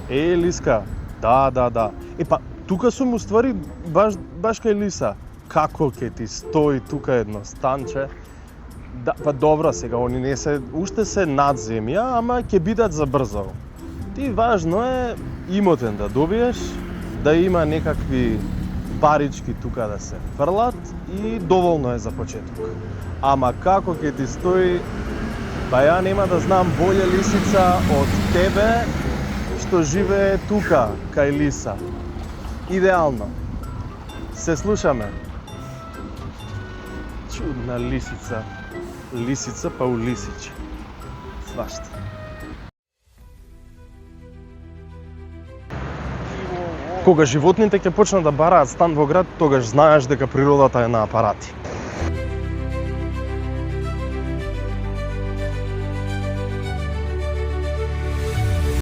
Лиска. Да. Па, тука сум уствари баш кај Лиса. Како ќе ти стои тука едно станче? Да, па добро сега, они не се, уште се над земја, ама ќе бидат забрзо. Ти важно е имотен да добиеш, да има некакви барички тука да се фрлат и доволно е за почеток. Ама како ќе ти стои, па ја нема да знам болje Лисица од тебе што живее тука кај Лиса. Идеално. Се слушаме. Чудна Лисица. Лисица па у Лисич. Свашта. Кога животните ќе почнат да бараат стан во град, тогаш знаеш дека природата е на апарати.